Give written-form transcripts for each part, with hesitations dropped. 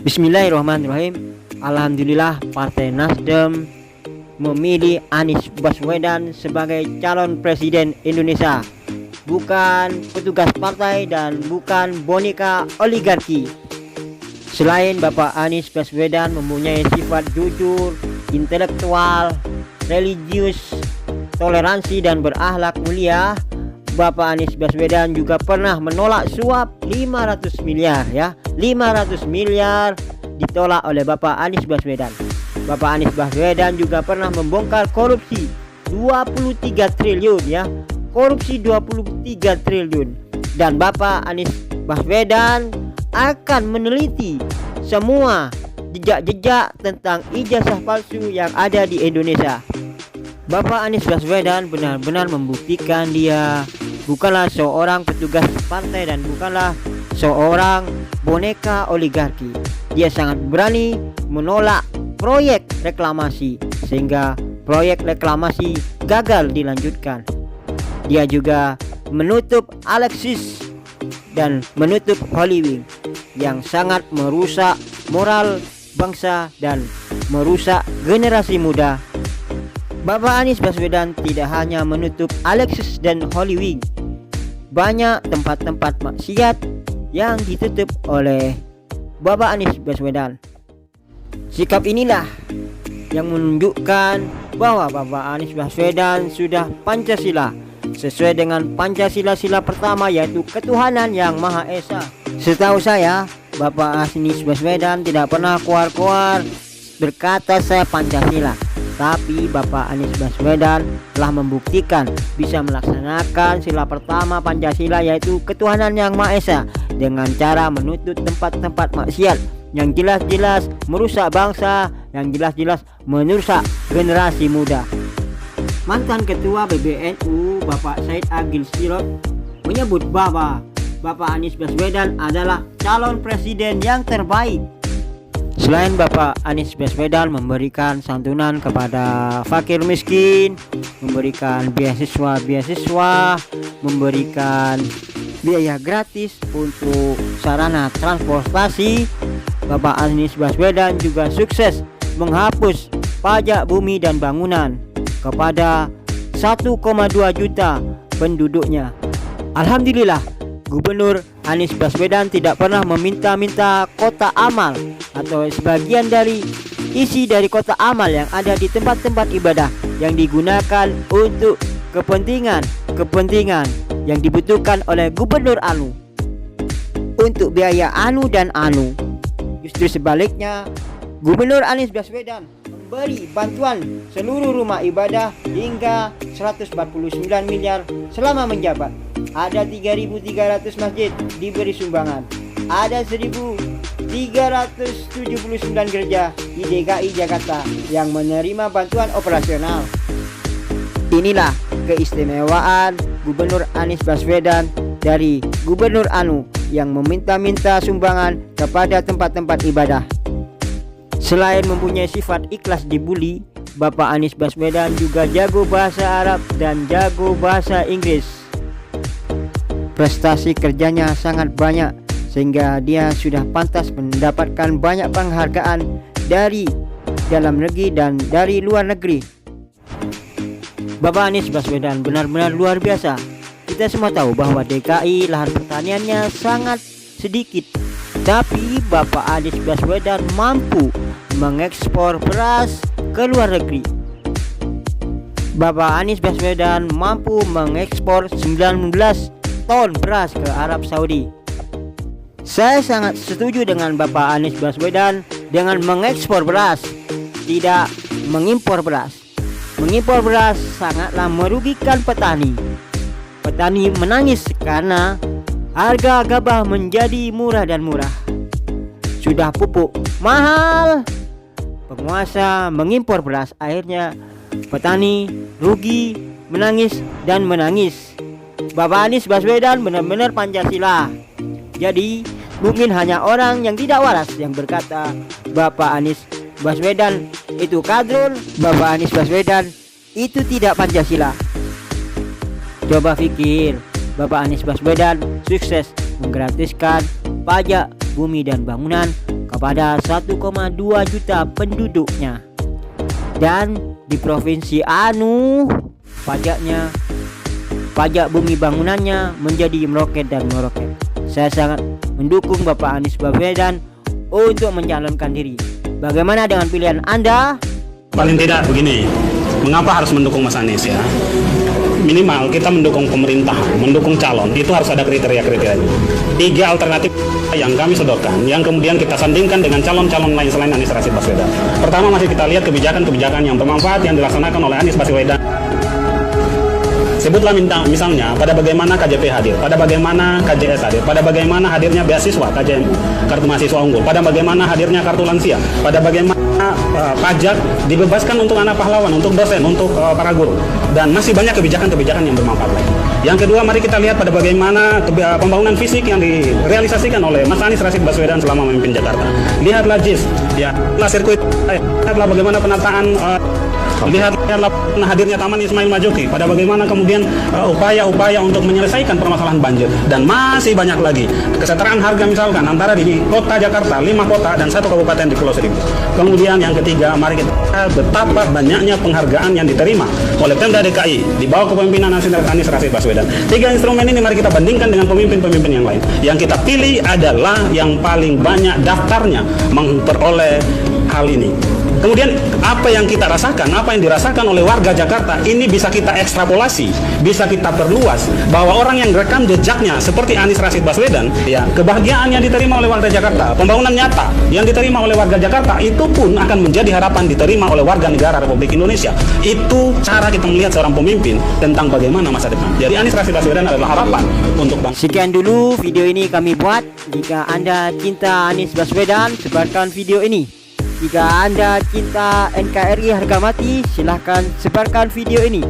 Bismillahirrahmanirrahim. Alhamdulillah Partai Nasdem memilih Anies Baswedan sebagai calon presiden Indonesia. Bukan petugas partai dan bukan boneka oligarki. Selain Bapak Anies Baswedan mempunyai sifat jujur, intelektual, religius, toleransi dan berakhlak mulia, Bapak Anies Baswedan juga pernah menolak suap 500 miliar ya. 500 miliar ditolak oleh Bapak Anies Baswedan. Bapak Anies Baswedan juga pernah membongkar korupsi 23 triliun ya. Korupsi 23 triliun. Dan Bapak Anies Baswedan akan meneliti semua jejak-jejak tentang ijazah palsu yang ada di Indonesia. Bapak Anies Baswedan benar-benar membuktikan dia bukanlah seorang petugas partai dan bukanlah seorang boneka oligarki. Dia sangat berani menolak proyek reklamasi sehingga proyek reklamasi gagal dilanjutkan. Dia juga menutup Alexis dan menutup Holywing yang sangat merusak moral bangsa dan merusak generasi muda. Bapak Anies Baswedan tidak hanya menutup Alexis dan Holywing, banyak tempat-tempat maksiat yang ditutup oleh Bapak Anies Baswedan. Sikap inilah yang menunjukkan bahwa Bapak Anies Baswedan sudah Pancasila sesuai dengan Pancasila sila pertama, yaitu ketuhanan yang Maha Esa. Setahu saya Bapak Anies Baswedan tidak pernah keluar-keluar berkata saya Pancasila, tapi Bapak Anies Baswedan telah membuktikan bisa melaksanakan sila pertama Pancasila, yaitu ketuhanan yang Maha Esa, dengan cara menutup tempat-tempat maksiat yang jelas-jelas merusak bangsa, yang jelas-jelas merusak generasi muda. Mantan Ketua PBNU Bapak Said Agil Sirot menyebut bahwa Bapak Anies Baswedan adalah calon presiden yang terbaik. Selain Bapak Anies Baswedan memberikan santunan kepada fakir miskin, memberikan beasiswa, memberikan biaya gratis untuk sarana transportasi, Bapak Anies Baswedan juga sukses menghapus pajak bumi dan bangunan kepada 1,2 juta penduduknya. Alhamdulillah, Gubernur Anies Baswedan tidak pernah meminta-minta kotak amal atau sebagian dari isi dari kotak amal yang ada di tempat-tempat ibadah yang digunakan untuk kepentingan yang dibutuhkan oleh Gubernur Anu untuk biaya Anu dan Anu. Justru sebaliknya, Gubernur Anies Baswedan memberi bantuan seluruh rumah ibadah hingga 149 miliar selama menjabat. Ada 3.300 masjid diberi sumbangan. Ada 1.379 gereja di DKI Jakarta yang menerima bantuan operasional. Inilah keistimewaan Gubernur Anies Baswedan dari Gubernur Anu yang meminta-minta sumbangan kepada tempat-tempat ibadah. Selain mempunyai sifat ikhlas dibully, Bapak Anies Baswedan juga jago bahasa Arab dan jago bahasa Inggris. Prestasi kerjanya sangat banyak sehingga dia sudah pantas mendapatkan banyak penghargaan dari dalam negeri dan dari luar negeri. Bapak Anies Baswedan benar-benar luar biasa. Kita semua tahu bahwa DKI lahan pertaniannya sangat sedikit, tapi Bapak Anies Baswedan mampu mengekspor beras ke luar negeri. Bapak Anies Baswedan mampu mengekspor 19 ton beras ke Arab Saudi. Saya sangat setuju dengan Bapak Anies Baswedan dengan mengekspor beras, tidak mengimpor beras. Mengimpor beras sangatlah merugikan petani. Petani menangis karena harga gabah menjadi murah dan murah. Sudah pupuk mahal, penguasa mengimpor beras, akhirnya petani rugi, menangis dan menangis. Bapak Anies Baswedan benar-benar Pancasila. Jadi mungkin hanya orang yang tidak waras yang berkata Bapak Anies Baswedan itu kadrun, Bapak Anies Baswedan itu tidak Pancasila. Coba pikir, Bapak Anies Baswedan sukses menggratiskan pajak bumi dan bangunan kepada 1,2 juta penduduknya. Dan di provinsi Anu, pajak bumi bangunannya menjadi meroket dan meroket. Saya sangat mendukung Bapak Anies Baswedan untuk mencalonkan diri. Bagaimana dengan pilihan Anda? Paling tidak begini, mengapa harus mendukung Mas Anies ya? Minimal kita mendukung pemerintahan, mendukung calon, itu harus ada kriteria-kriterianya. 3 alternatif yang kami sodorkan, yang kemudian kita sandingkan dengan calon-calon lain selain Anies Rashid Baswedan. Pertama, masih kita lihat kebijakan-kebijakan yang bermanfaat yang dilaksanakan oleh Anies Baswedan. Sebutlah misalnya pada bagaimana KJP hadir, pada bagaimana KJS hadir, pada bagaimana hadirnya beasiswa KJM, kartu mahasiswa unggul, pada bagaimana hadirnya kartu lansia, pada bagaimana pajak dibebaskan untuk anak pahlawan, untuk dosen, untuk para guru, dan masih banyak kebijakan-kebijakan yang bermanfaat lagi. Yang kedua, mari kita lihat pada bagaimana pembangunan fisik yang direalisasikan oleh Mas Anies Rashid Baswedan selama memimpin Jakarta. Lihatlah JIS, ya, lihatlah sirkuit, lihatlah bagaimana penataan, lihatlah hadirnya Taman Ismail Marzuki, pada bagaimana kemudian upaya-upaya untuk menyelesaikan permasalahan banjir, dan masih banyak lagi. Kesetaraan harga misalkan antara di kota Jakarta, 5 kota dan 1 kabupaten di Pulau Seribu. Kemudian yang ketiga, mari kita lihat betapa banyaknya penghargaan yang diterima oleh Pemda DKI di bawah kepemimpinan Anies Rashid Baswedan. 3 instrumen ini mari kita bandingkan dengan pemimpin-pemimpin yang lain. Yang kita pilih adalah yang paling banyak daftarnya memperoleh hal ini. Kemudian apa yang kita rasakan, apa yang dirasakan oleh warga Jakarta, ini bisa kita ekstrapolasi, bisa kita perluas, bahwa orang yang rekam jejaknya seperti Anies Rashid Baswedan, ya, kebahagiaan yang diterima oleh warga Jakarta, pembangunan nyata yang diterima oleh warga Jakarta, itu pun akan menjadi harapan diterima oleh warga negara Republik Indonesia. Itu cara kita melihat seorang pemimpin tentang bagaimana masa depan. Jadi Anies Rashid Baswedan adalah harapan untuk bangsa. Sekian dulu video ini kami buat. Jika Anda cinta Anies Baswedan, sebarkan video ini. Jika Anda cinta NKRI harga mati, silahkan sebarkan video ini.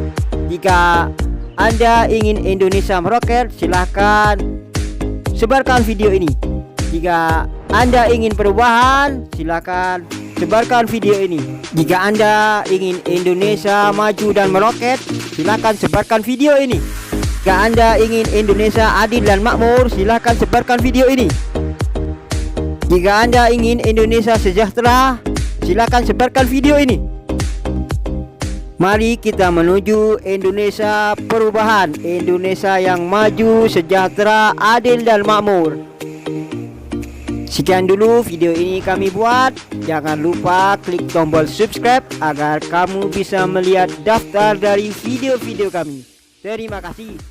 Jika Anda ingin Indonesia meroket, silahkan sebarkan video ini. Jika Anda ingin perubahan, silahkan sebarkan video ini. Jika Anda ingin Indonesia maju dan meroket, silahkan sebarkan video ini. Jika Anda ingin Indonesia adil dan makmur, silahkan sebarkan video ini. Jika Anda ingin Indonesia sejahtera, silakan sebarkan video ini. Mari kita menuju Indonesia perubahan, Indonesia yang maju, sejahtera, adil dan makmur. Sekian dulu video ini kami buat. Jangan lupa klik tombol subscribe agar kamu bisa melihat daftar dari video-video kami. Terima kasih.